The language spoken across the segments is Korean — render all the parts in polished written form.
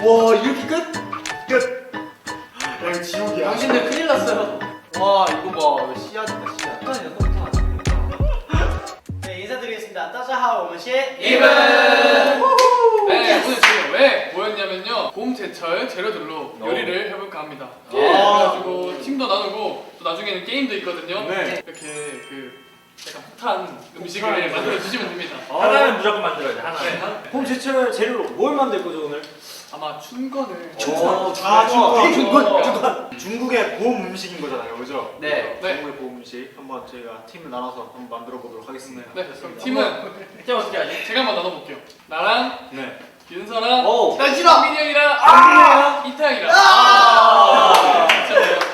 와 이렇게 끝? 끝. 야 이거 지옥이야. 당신들 큰일 났어요. 와 이거 봐 씨앗이다 씨앗. 네, 인사드리겠습니다. 따자하오 오무시의 이븐. 네, 오늘 지금 왜 모였냐면요. 봄 제철 재료들로 요리를 해볼까 합니다. 그래가지고 팀도 나누고 또 나중에는 게임도 있거든요. 네. 이렇게 약간 폭탄 음식을 만들어 주시면 됩니다. 하나는 무조건 만들어야 돼. 하나. 네. 봄 제철 재료로 뭘 만들 거죠 오늘? 아마 춘건을 춘건. 춘건. 중국의 봄 음식인 거잖아요, 그죠? 네. 네. 중국의 봄 음식 한번 저희가 팀을 나눠서 한번 만들어 보도록 하겠습니다. 네, 그럼 팀은 팀 어떻게 하지? 제가 한번 나눠볼게요. 나랑 네. 윤서랑 오. 난 싫어. 민이 형이랑 이태 형이랑.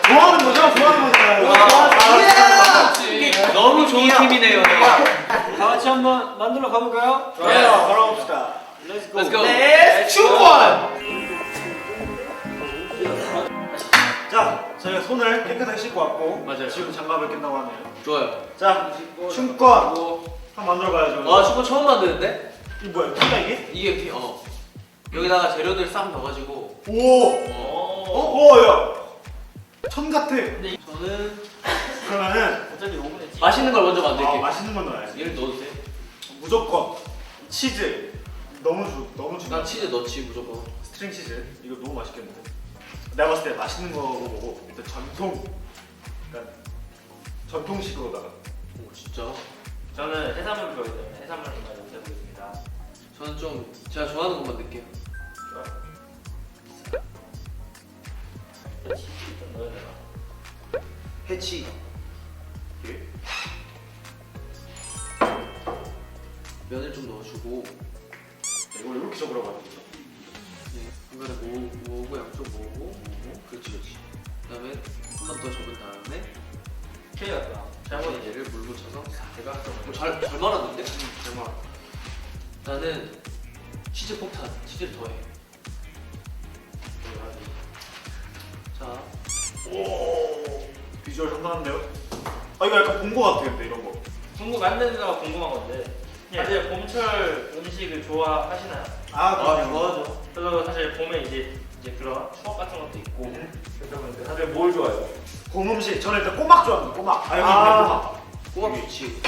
좋아하는 거죠? 좋아하는 거잖아요. 그렇지. 너무 좋은 팀이네요. 다 같이 한번 만들어 가볼까요? 좋아요. 걸어봅시다. Let's go. 춘권. 자, 저희가 손을 깨끗하게 씻고 왔고 맞아요. 지금 장갑을 낀다고 하네요. 좋아요. 자, 춘권 한번 만들어 봐야죠. 와 축구 처음 만드는데? 이게 뭐야? 뭐야 이게? 이게 여기다가 재료들 싹 넣어가지고. 오, 야. 천 같아. 저는 그러면은 어차피 5분에 맛있는 걸 먼저 만들게요. 맛있는 건 넣어야지. 얘를 넣어도 돼? 무조건 치즈. 너무 중요. 난 치즈 넣지 무조건. 스트링 치즈. 이거 너무 맛있겠는데. 내가 봤을 때 맛있는 거로 보고 일단 그러니까 전통식으로다가. 오 진짜? 저는 해산물 좋아하기 때문에 해산물을 많이 해보겠습니다. 저는 좀 제가 좋아하는 것만 넣을게요. 치즈 좀 넣어야 되나? 해치. 예? 면을 좀 넣어주고. 이걸 이렇게 적으라고. 네, 중간에 모으고 양쪽 모으고. 그렇지 그렇지. 그다음에 한 번 더 접은 다음에 케이 같다. 잘못 얘를 물 묻혀서 제가 잘 말았는데? 잘 말아. 나는 치즈 폭탄 치즈를 더해. 자 오. 비주얼 상당한데요? 아 이거 약간 본 거 같아 근데 이런 거. 만드는 데가 궁금한 건데 사실 봄철 음식을 좋아하시나요? 좋아하죠. 그래서 사실 봄에 이제 그런 추억 같은 것도 있고 그래서 다들 뭘 좋아해요? 봄 음식 저는 일단 꼬막 좋아합니다. 꼬막. 여기 있네 꼬막. 꼬막 좋지.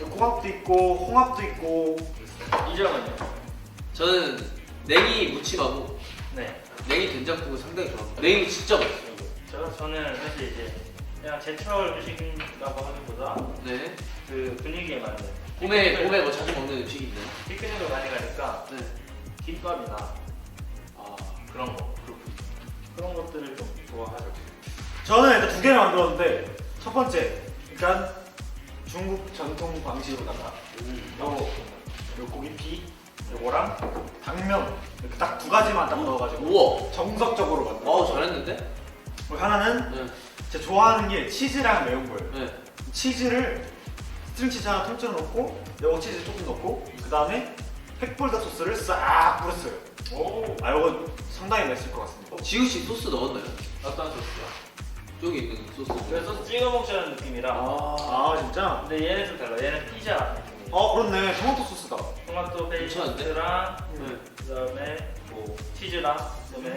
꼬막도 있고 홍합도 있고. 이정은요? 저는 냉이 무침하고 네. 냉이 된장국을 상당히 좋아합니다. 냉이 진짜 맛있어요. 저는 사실 이제 그냥 제철 음식이라고 하기보다 네. 그 분위기에 맞는 봄에 뭐 자주 먹는 음식이 있나요? 피크닉을 많이 가니까 네. 김밥이나 아 그런 거 그런 것들을 좀 좋아하죠. 저는 일단 두 개를 만들었는데 첫 번째 일단 중국 전통 방식으로다가 요 고기피 요거랑 당면 이렇게 딱 두 가지만 딱 넣어가지고 우와. 정석적으로 만들어. 잘했는데? 그리고 하나는 네. 제가 좋아하는 게 치즈랑 매운 거예요. 네. 치즈를 스트링 치즈 하나 통째로 넣고 요거 치즈 조금 넣고 그 다음에 팩볼다 소스를 싹 뿌렸어요. 오. 아 요거 상당히 맛있을 것 같습니다. 지우 씨 소스 넣었나요? 어떤 소스야? 저기 있는 소스. 그래서 찍어 먹자는 느낌이라. 아 진짜? 근데 얘는 좀 달라. 얘는 피자 느낌이에요. 그렇네. 토마토 소스다. 토마토 괜찮은데? 페이스트랑 네. 그다음에 뭐 치즈랑 그다음에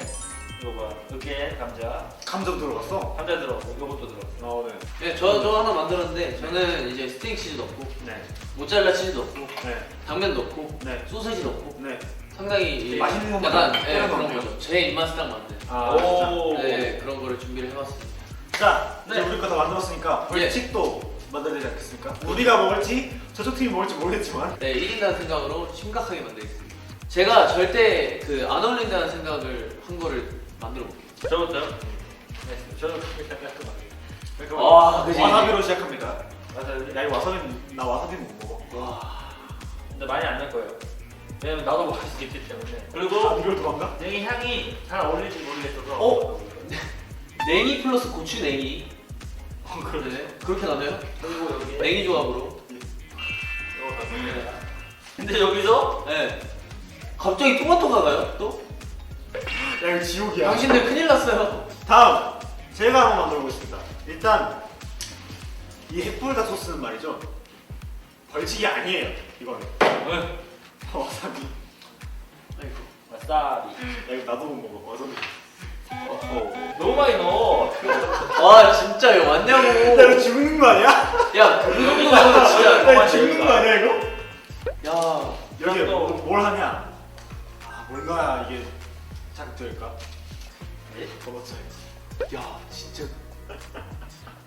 이거 뭐야? 으깨 감자 감정 들어갔어? 들어가고 이것도 들어갔어. 네. 네, 저 하나 만들었는데 저는 이제 스테이크 치즈 넣고 네. 모짜렐라 치즈 넣고 네. 당면 넣고 네. 소세지 넣고 네. 상당히 맛있는 것만 약간 때려 그런 넣으면. 거죠. 제 입맛에 딱 맞는. 오. 네, 그런 거를 준비를 해봤습니다. 자, 이제 네. 우리 거 다 만들었으니까 예. 벌칙도 만들어야 되지 않겠습니까? 우리가 먹을지 저쪽 팀이 먹을지 모르겠지만 네, 1인다는 생각으로 심각하게 만들겠습니다. 제가 절대 그 안 어울린다는 생각을 한 거를 만들어 볼게요. 저부터요? 네. 저는 그렇게 깔끔하게. 아, 그지. 와사비로 시작합니다. 와사비. 야, 이 와사비 나 와사비 못 먹어. 와, 근데 많이 안 날 거예요. 왜냐면 나도 먹을 수 있기 때문에. 아, 그리고 이걸 도망가? 냉이 향이 잘 어울릴지 모르겠어서. 어? 냉이 플러스 고추 냉이. 그러네. 네, 그렇게 나눠요? 그리고 여기 냉이 조합으로. 이거 다 넣어야 근데 여기서 네. 갑자기 토마토가 가요? 또? 야, 이거 지옥이야. 당신들 큰일 났어요. 다음 제가 한번 만들어 보겠습니다. 일단 이 햇불다 소스는 말이죠. 벌칙이 아니에요. 이거는. 와사비. 아이고. 와사비. 야 이거 나도 못 먹어. 와사비. 너무 많이 넣어. 와 진짜 이거 야 왔냐고. 이거 죽는 거 아니야? 야 그 정도면 진짜. 야 이거 죽는 거 아니야 이거? 야 여기 또- 뭘 하냐? 뭘 넣어야 이게 자극될까? 버벅쳐야지. 야 진짜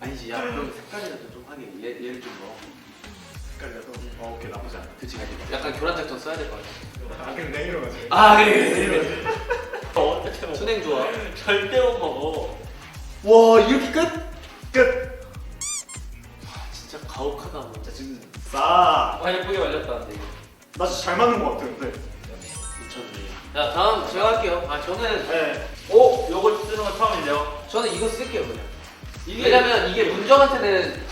아니지. 야 그럼 색깔이라도 좀 하게. 얘를 좀 넣어. 색깔이라도. 오케이 나쁘지 않아. 그치 그치. 약간 교란 작전 써야 될 거 아니야. 아 그럼 냉이로 가지. 아 그래. 어떻게 먹어? 순행 좋아. 절대 못 먹어. 와 이렇게 끝? 끝. 진짜 가혹하다. 자 지금 싸. 아 예쁘게 말렸다는데 이거. 나 진짜 잘 맞는 거 같아 근데. 미쳤네. 자 다음 제가 할게요. 아 저는 네. 오, 요거 쓰는 건 처음이네요. 저는 이거 쓸게요 그냥. 왜냐면 이게 문정한테는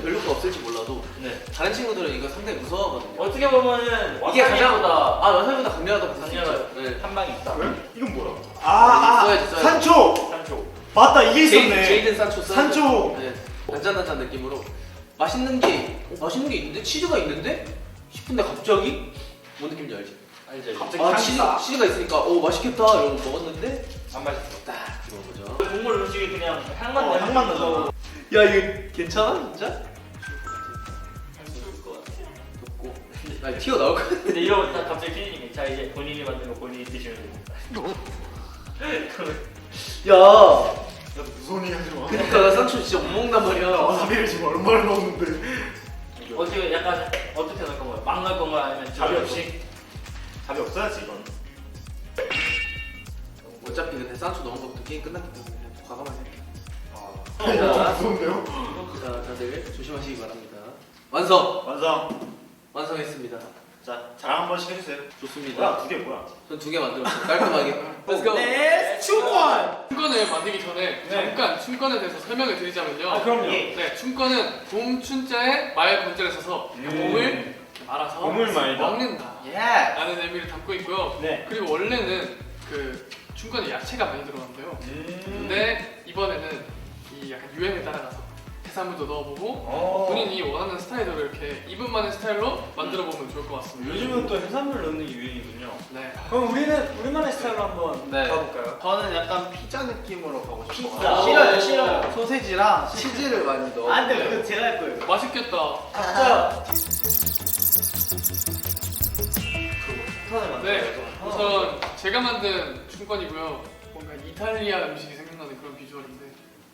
별로가 없을지 몰라도 네. 다른 친구들은 이거 상당히 무서워하거든요. 어떻게 보면은 이게 가장 와사비보다 와사비보다 강렬하다고 볼수 강렬하죠. 있죠. 네. 한 방이 있다. 왜? 이건 뭐야? 써야지. 산초. 산초. 맞다 이게 있었네. 제이든 산초 써야죠. 산초. 네. 단짠단짠 느낌으로 맛있는 게 있는데 치즈가 있는데 싶은데 갑자기 뭔 느낌인지 알지? 알죠. 갑자기 아 향이 싸. 치즈가 있으니까 오 맛있겠다 이러고 먹었는데 안 맛있어. 딱 이런 거죠. 국물 음식이 그냥 향만 나요. 향만 나죠. 야 이거 괜찮아 진짜? 좋을 것 같아. 덥고 아니 튀어 나올 것 같아. 근데 이러고 딱 갑자기 피디님이 자 이제 본인이 만든 거 본인이 드시면 됩니다. 야 야 무서운 얘기 하지 마. 그러니까 나 산초 진짜 못 먹는단 말이야. 와사비를 지금 얼마나 넣었는데. 어떻게 약간 어떻게 넣을 건가요? 막 넣을 건가요? 아니면 자비 없이? 자비 없어야지 이건. 어차피 근데 산초 넣은 것부터 게임 끝났기 때문에 과감하게 할게. 아, 이거 좀 무서운데요? 자 다들 조심하시기 바랍니다. 완성! 완성. 완성했습니다. 자 자랑 한 번씩 해주세요. 좋습니다. 뭐야 두 개 뭐야? 전 2개 만들었어요. 깔끔하게. Let's go. 춤권. 춤권을 만들기 전에 잠깐 춤권에 대해서 설명을 드리자면요. 그럼요. 네, 춤권은 봄 춘자에 말 건자를 써서 봄을 이렇게 말아서 봄을 말다. 먹는다 예. 라는 의미를 담고 있고요. 네. 그리고 원래는 그 춤권에 야채가 많이 들어간대요. 근데 이번에는 이 약간 유행에 따라가서 해산물도 넣어보고 본인이 원하는 스타일대로 이렇게 이분만의 스타일로 만들어보면 좋을 것 같습니다. 요즘은 또 해산물 넣는 게 유행이군요. 네. 그럼 우리만의 스타일로 한번 네. 가볼까요? 저는 약간 피자 느낌으로 가고 싶어요. 피자. 싫어요, 싫어요. 소세지랑 치즈를 많이 넣어. 안 돼, 그거 제가 할 거예요. 맛있겠다. 각자 네, 우선 제가 만든 춤권이고요. 뭔가 이탈리아 음식이 생각나는 그런 비주얼인데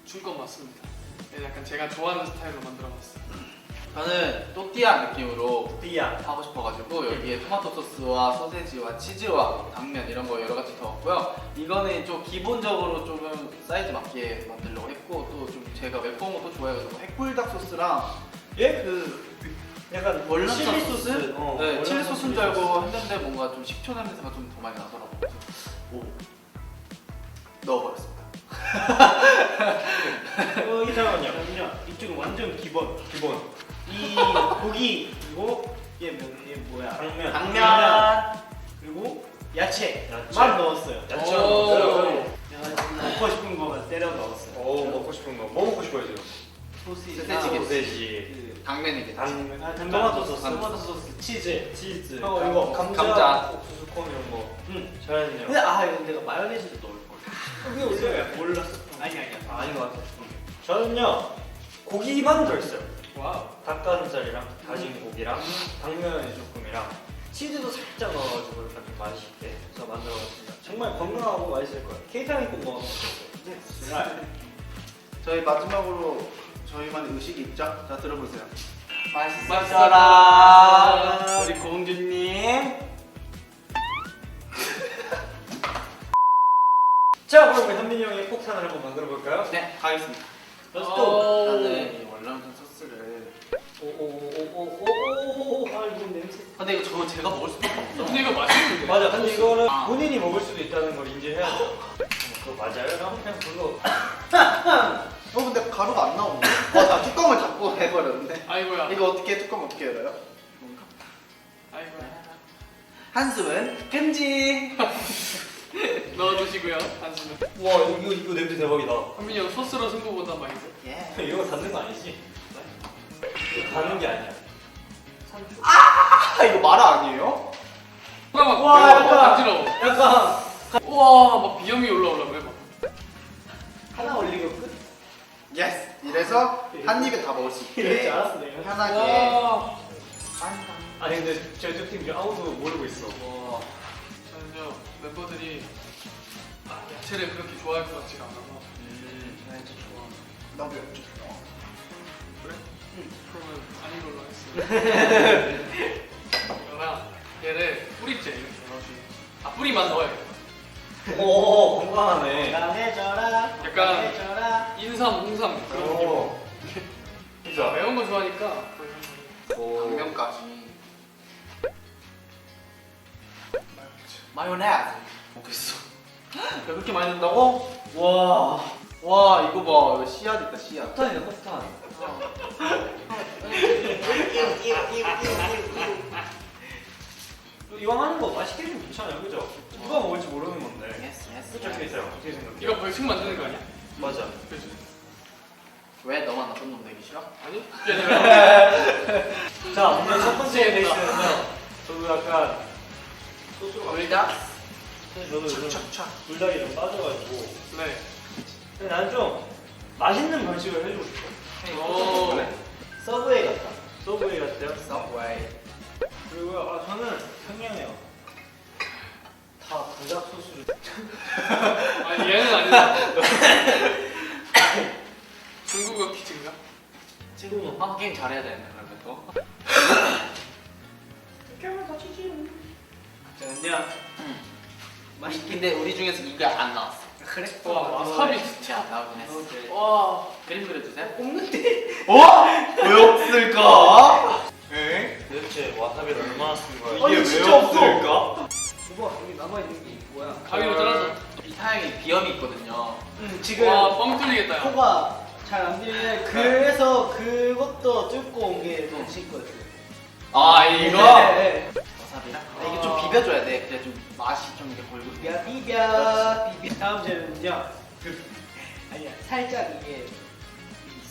춤권 맞습니다. 네, 약간 제가 좋아하는 스타일로 만들어봤어요. 저는 또띠아 느낌으로 띠야. 하고 싶어가지고 여기에 토마토 소스와 소세지와 치즈와 당면 이런 거 여러 가지 넣었고요. 이거는 좀 기본적으로 조금 사이즈 맞게 만들려고 했고 또 좀 제가 맵본 것도 좋아해가지고 핵불닭 소스랑 예? 그 약간 월남쌈 칠리 소스? 소스? 네, 칠리 소스인 줄 알고 했는데 뭔가 좀 식초 냄새가 좀 더 많이 나더라고요. 그래서 오 넣어버렸습니다. 잠깐만요. 이쪽은 완전 기본. 이 고기 그리고 이게 뭐야? 당면. 당면. 그리고 야채만 넣었어요. 오. 먹고 싶은 거만 때려 넣었어요. 오 먹고 싶은 거. 뭐 먹고 싶어요 지금? 소세지겠지. 소세지. 당면이겠지. 당면. 토마토 소스. 치즈. 이거 감자. 옥수수 콘 이런 거. 잘했네요. 근데 이거 내가 마요네즈도 넣을 걸. 그게 올려요. 몰랐어. 아니야. 아닌 것 같아. 저는요 고기만 들었어요. 와우. 닭가슴살이랑 다진 고기랑 당면 조금이랑 치즈도 살짝 넣어가지고 이렇게 좀 맛있게 해서 만들어봤습니다. 정말 건강하고 맛있을 거예요. 케이크랑 꼭 먹으면 좋겠어요. 저희 마지막으로 저희만의 의식이 있죠? 자 들어보세요. 맛있어라. 우리 공주님. 자 그럼 우리 현민이 형의 폭탄을 한번 만들어 볼까요? 네 가겠습니다. Let's go. 일단은 이 월남전 소스를. 오오오오오오오 아이고 냄새. 근데 이거 제가 먹을 수도 없어. 근데 이거 맛있는데? 맞아. 근데 이거는 본인이 먹을 수도 있다는 걸 인지해야 돼. 그거 맞아요? 형 그냥 불러. 근데 가루가 안 나오네. 나 뚜껑을 잡고 해버렸는데. 아이고야. 이거 어떻게 뚜껑 어떻게 열어요? 아이고야. 한숨은 금지. 넣어주시고요. 한숨은. 와 이거 냄새 대박이다. 현민이 형 소스로 승부 본단 말이죠. 예. 이거 닿는 거 아니지? 이거 닿는 게 아니야. 이거 마라 아니에요? 막 와, 약간- 간지러워. 약간 우와 막 비염이 올라오려고 해 막. 하나 올리고 끝. 예스. 이래서 한 입에 다 먹을 수 이럴 줄 있게 알았어 내가. 편하게. 와. 아니 근데 저희 팀 중 아무도 모르고 있어. 와. 저는요 멤버들이 야채를 그렇게 좋아할 것 같지가 않아서. 진짜 좋아. 나도 좀 좋아. 그래? 응. 그러면 아닌 걸로 하겠습니다. 이거랑 얘를 뿌리째 이렇게 넣어주고. 아 뿌리만 넣어야겠다. 오 건강하네. 강해져라. 약간 강해져라. 인삼, 홍삼 그런 느낌. 오. 진짜. 매운 거 좋아하니까. 당면까지. 마요네즈. 먹겠어. 야, 그렇게 많이 넣는다고? 와. 와 이거 봐. 이거 씨앗 있다 씨앗. 폭탄이네 폭탄. 이왕 하는 거 맛있게 해주면 괜찮아요, 그죠? 누가 먹을지 모르는 건데. 예스 예스. 그쵸, 케이스야. 어떻게 생각해? 이거 벌칙 만드는 거 아니야? 맞아. 그치? 왜 너만 나쁜 놈 되기 싫어? 아니? 그게 아니라 자, 오늘 첫 번째 레이스는요. 저도 약간 소스가 불닭. 저도 요즘 불닭이 좀 빠져가지고. 네. 근데 나는 좀 맛있는 방식을 해주고 싶어. 오. 그래. 서브웨이 같다. 서브웨이 같아요. 서브웨이. 그리고 저는 평양해요. 다 불닭 소스를. 아니 얘는 아니다. 중국어 퀴즈인가? 지금은 아 게임 잘해야 되네 그러면 또. 게임을 같이 지금. 자, 그냥 근데 우리 중에서 이게 안 나왔어. 그래. 와 와사비 진짜. 나오긴 했어. 오케이. 와. 그림 그려주세요. 없는데. 어? 왜 없을까? 에? 도대체 와사비를 얼마나 쓴 거야? 이게 왜 없을까? 오빠 여기 남아 있는 게 뭐야? 가위로 잘라서. 이 타양에 비염이 있거든요. 지금 와뻥 뚫리겠다. 야. 코가 잘 안 들리네. 그래서 그것도 뚫고 온 게 같이 있거든. 아 이거? 네. 와사비랑? 이게 좀 비벼줘야 돼. 그래 좀 맛이 좀 이렇게 골고. 비벼 비벼 비벼. 다음 질문은요. 아니야 살짝 이게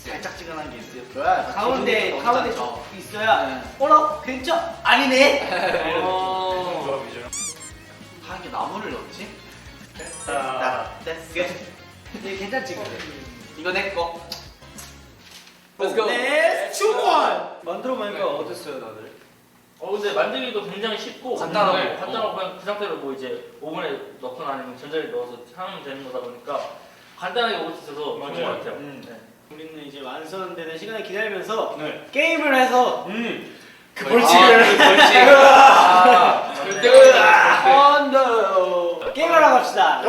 살짝 지근한 게 있어야 가운데 기분이 가운데 너무 짠죠. 좀 있어야. 네. 어라 괜찮? 아니네. 어. 한 개 나무를 넣었지? 됐다. 됐어. 이게 괜찮지 근데. 이거 내 거. Let's go. 네, 슈원. 만들어 보니까 어땠어요 다들? 근데 만들기도 굉장히 쉽고 간단하고. 네, 간단하고 그냥 그 상태로 뭐 이제 오븐에 넣거나 아니면 전자레인지 넣어서 하면 되는 거다 보니까 간단하게 먹을 수 있어서 좋은 것 같아요. 네. 우리는 이제 완성되는 시간을 기다리면서 네. 게임을 해서 그 벌칙을. 벌칙. 아, 절대 게임을 하러 갑시다. 네.